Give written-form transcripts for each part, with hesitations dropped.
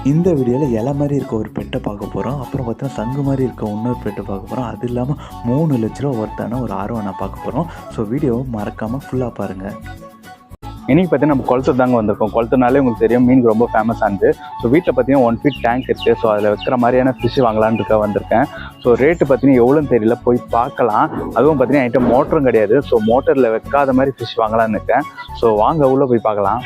இந்த வீடியோவில் இலை மாதிரி இருக்க ஒரு பெட்டை பார்க்க போகிறோம். அப்புறம் பார்த்தீங்கன்னா சங்கு மாதிரி இருக்க இன்னொரு பெட்டை பார்க்க போகிறோம். அது இல்லாமல் 3 லட்ச ரூபா ஒருத்தான ஒரு ஆர்வனை பார்க்க போகிறோம். ஸோ வீடியோவை மறக்காமல் ஃபுல்லாக பாருங்கள். இன்றைக்கி பார்த்தீங்கன்னா நம்ம குளத்தூர் தாங்க வந்திருக்கோம். குளத்தூர்னாலே உங்களுக்கு தெரியும், மீன் ரொம்ப ஃபேமஸ் ஆனது. ஸோ வீட்டில் பார்த்தீங்கன்னா 1 feet டேங்க் இருக்குது. ஸோ அதில் வைக்கிற மாதிரியான ஃபிஷ் வாங்கலான்னு வந்திருக்கேன். ஸோ ரேட்டு பார்த்தீங்கன்னா எவ்வளோன்னு தெரியல, போய் பார்க்கலாம். அதுவும் பார்த்தீங்கன்னா என்கிட்ட மோட்டரும் கிடையாது. ஸோ மோட்டரில் வைக்காத மாதிரி ஃபிஷ் வாங்கலான்னு இருக்கேன். ஸோ வாங்க உள்ளே போய் பார்க்கலாம்.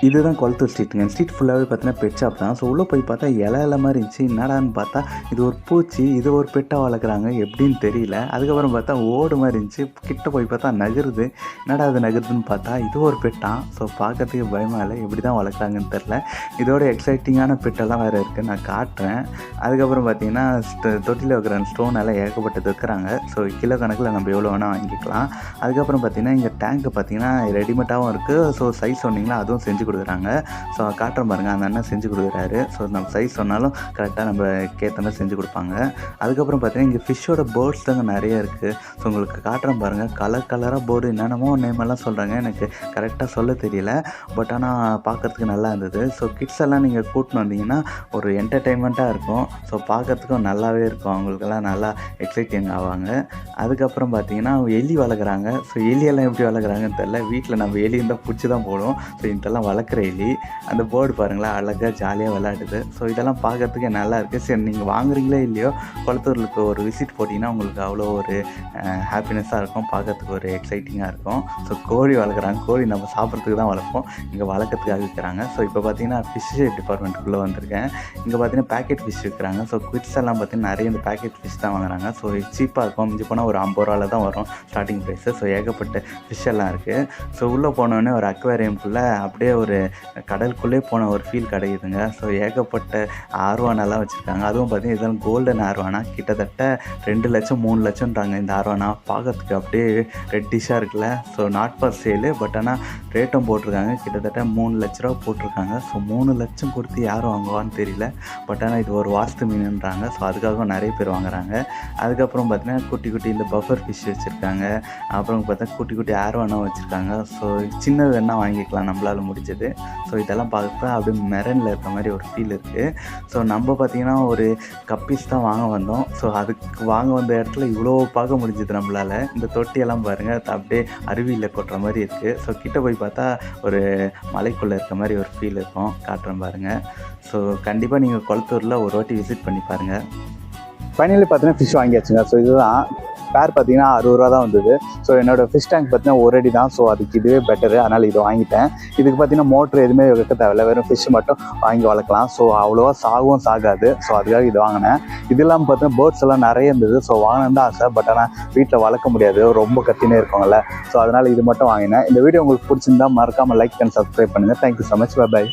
இதுதான் குளத்தூர் ஸ்ட்ரீட்டுங்க. ஸ்ட்ரீட் ஃபுல்லாகவே பார்த்தீங்கன்னா பெட் ஷாப் தான். ஸோ உள்ளே போய் பார்த்தா இலை மாதிரி இருந்துச்சு. என்னடான்னு பார்த்தா இது ஒரு பூச்சி, இது ஒரு பெட்டாக வளர்க்குறாங்க, எப்படின்னு தெரியல. அதுக்கப்புறம் பார்த்தா ஓடு மாதிரி இருந்துச்சு. கிட்ட போய் பார்த்தா நகருது. என்னடா அது நகருதுன்னு பார்த்தா இது ஒரு பெட்டான். ஸோ பார்க்கறதுக்கு பயமாக இல்லை, எப்படி தான் வளர்க்குறாங்கன்னு தெரில. இதோட எக்ஸைட்டிங்கான பெட்டெல்லாம் வேறு இருக்குது, நான் காட்டுறேன். அதுக்கப்புறம் பார்த்தீங்கன்னா தொட்டியில் வைக்கிற ஸ்டோன் எல்லாம் ஏகப்பட்டது இருக்கிறாங்க. ஸோ கிலோ கணக்கில் நம்ம எவ்வளோ வேணால் வாங்கிக்கலாம். அதுக்கப்புறம் பார்த்தீங்கன்னா இங்கே டேங்க்கு பார்த்தீங்கன்னா ரெடிமேடாகவும் இருக்குது. ஸோ சைஸ் சொன்னீங்கன்னா அதுவும் செஞ்சு கொடுக்குறாங்க. ஸோ காட்டுறோம் பாருங்கள், அந்த அண்ணன் செஞ்சு கொடுக்குறாரு. ஸோ நம்ம சைஸ் சொன்னாலும் கரெக்டாக நம்ம கேட்ட மாதிரி செஞ்சு கொடுப்பாங்க. அதுக்கப்புறம் பார்த்தீங்கன்னா இங்கே ஃபிஷ்ஷோட போர்ட்ஸ் தாங்க நிறைய இருக்குது. ஸோ உங்களுக்கு காட்டுறோம் பாருங்கள், கலராக போர்டு என்னென்னமோ நேமெல்லாம் சொல்கிறாங்க, எனக்கு கரெக்டாக சொல்ல தெரியல. பட் ஆனால் பார்க்குறதுக்கு நல்லா இருந்தது. ஸோ கிட்ஸ் எல்லாம் நீங்கள் கூட்டின்னு வந்தீங்கன்னா ஒரு என்டர்டெயின்மெண்ட்டாக இருக்கும். ஸோ பார்க்குறதுக்கும் நல்லாவே இருக்கும், அவங்களுக்கெல்லாம் நல்லா எக்ஸைட்டிங் ஆவாங்க. அதுக்கப்புறம் பார்த்தீங்கன்னா எலி வளர்க்குறாங்க. ஸோ எலியெல்லாம் எப்படி வளர்க்குறாங்கன்னு தெரில. வீட்டில் நம்ம எலி இருந்தால் பிடிச்சி தான் போடும். ஸோ இதெல்லாம் வளர்க்குற எலி. அந்த போர்டு பாருங்களேன், அழகாக ஜாலியாக விளையாடுது. ஸோ இதெல்லாம் பார்க்குறதுக்கு நல்லா இருக்குது. சரி, நீங்கள் வாங்குறீங்களோ இல்லையோ, குளத்தூருக்கு ஒரு விசிட் போட்டிங்கன்னா உங்களுக்கு அவ்வளோ ஒரு ஹாப்பினஸ்ஸாக இருக்கும், பார்க்குறதுக்கு ஒரு எக்ஸைட்டிங்காக இருக்கும். ஸோ கோழி வளர்க்குறாங்க. கோழி நம்ம சாப்பிட்றதுக்கு தான் வளர்ப்போம், இங்கே வளர்க்குறதுக்காக விற்கிறாங்க. ஸோ இப்போ பார்த்தீங்கன்னா ஃபிஷ் டிபார்ட்மெண்ட்டுக்குள்ளே வந்திருக்கேன். இங்கே பார்த்தீங்கன்னா பேக்கெட் ஃபிஷ் விற்கிறாங்க. ஸோ கிட்ஸ் எல்லாம் பார்த்தீங்கன்னா நிறைய இந்த பேக்கெட் ஃபிஷ் தான் வாங்குறாங்க. ஸோ சீப்பாக இருக்கும், மிஞ்சி போனால் ஒரு 50 ரூபாவில் தான் வரும் ஸ்டார்டிங் ப்ரைஸு. ஸோ ஏகப்பட்ட ஃபிஷ் எல்லாம் இருக்குது. ஸோ உள்ளே போனோடனே ஒரு அக்வேரியம்குள்ளே அப்படியே ஒரு கடலுக்குள்ளே போன ஒரு ஃபீல் கிடைக்குதுங்க. ஸோ ஏகப்பட்ட ஆர்வானெல்லாம் வச்சுருக்காங்க. அதுவும் பார்த்தீங்கன்னா இதெல்லாம் கோல்டன் ஆர்வானா, கிட்டத்தட்ட 2 லட்சம் 3 லட்சம்ன்றாங்க இந்த ஆர்வானா. பார்க்கறதுக்கு அப்படியே ரெட்டிஷாக இருக்குல்ல. ஸோ நாட் ஃபார் சேலு, பட் ஆனால் ரேட்டும் போட்டிருக்காங்க, கிட்டத்தட்ட 3 லட்ச ரூபா போட்டிருக்காங்க. ஸோ 3 லட்சம் கொடுத்து யாரும் வாங்குவான்னு தெரியல. பட் ஆனால் இது ஒரு வாஸ்து மீனுன்றாங்க. ஸோ அதுக்காக நிறைய பேர் வாங்குறாங்க. அதுக்கப்புறம் பார்த்தீங்கன்னா குட்டி இந்த பஃபர் ஃபிஷ் வச்சுருக்காங்க. அப்புறம் பார்த்தா குட்டி ஆர்வானா வச்சுருக்காங்க. ஸோ சின்னது வேணால் வாங்கிக்கலாம் நம்மளால் முடிஞ்சது. ஸோ இதெல்லாம் பார்க்க அப்படியே மெரனில் இருக்க மாதிரி ஒரு ஃபீல் இருக்குது. ஸோ நம்ம பார்த்திங்கன்னா ஒரு கப்பீஸ் தான் வாங்க வந்தோம். ஸோ அதுக்கு வாங்க வந்த இடத்துல இவ்வளோ பார்க்க முடிஞ்சது நம்மளால். இந்த தொட்டியெல்லாம் பாருங்கள், அப்படியே அருவியில் கொட்டுற மாதிரி இருக்குது. ஸோ கிட்ட போய் பார்த்தா ஒரு மலைக்குள்ளே இருக்க மாதிரி ஒரு ஃபீல் இருக்கும், காட்டுறேன் பாருங்கள். ஸோ கண்டிப்பாக நீங்கள் குளத்தூரில் ஒரு வாட்டி விசிட் பண்ணி பாருங்கள். ஃபைனலி பார்த்தீங்கன்னா ஃபிஷ் வாங்கியாச்சுங்க. ஸோ இதுதான் பேர் பார்த்தீங்கன்னா 60 ரூபா தான் வந்தது. ஸோ என்னோடய ஃபிஷ் டேங்க் பார்த்தீங்கன்னா 1 அடி தான். ஸோ அதுக்கு இதுவே பெட்டரு, அதனால் இதை வாங்கிட்டேன். இதுக்கு பார்த்தீங்கன்னா மோட்ரு எதுவுமே வைக்க தேவையில்ல, வெறும் ஃபிஷ் மட்டும் வாங்கி வளர்க்கலாம். ஸோ அவ்வளோவா சாகாது. ஸோ அதுக்காக இது வாங்கினேன். இது இல்லாமல் பார்த்தீங்கன்னா பேர்ட்ஸ் எல்லாம் நிறைய இருந்தது. ஸோ வாங்கினது தான் ஆசை, பட் ஆனால் வீட்டில் வளர்க்க முடியாது, ரொம்ப கத்தினே இருக்கும்ல. ஸோ அதனால் இது மட்டும் வாங்கினேன். இந்த வீடியோ உங்களுக்கு பிடிச்சிருந்தா மறக்காமல் லைக் அண்ட் சப்ஸ்கிரைப் பண்ணுங்கள். Thank you so much. பை.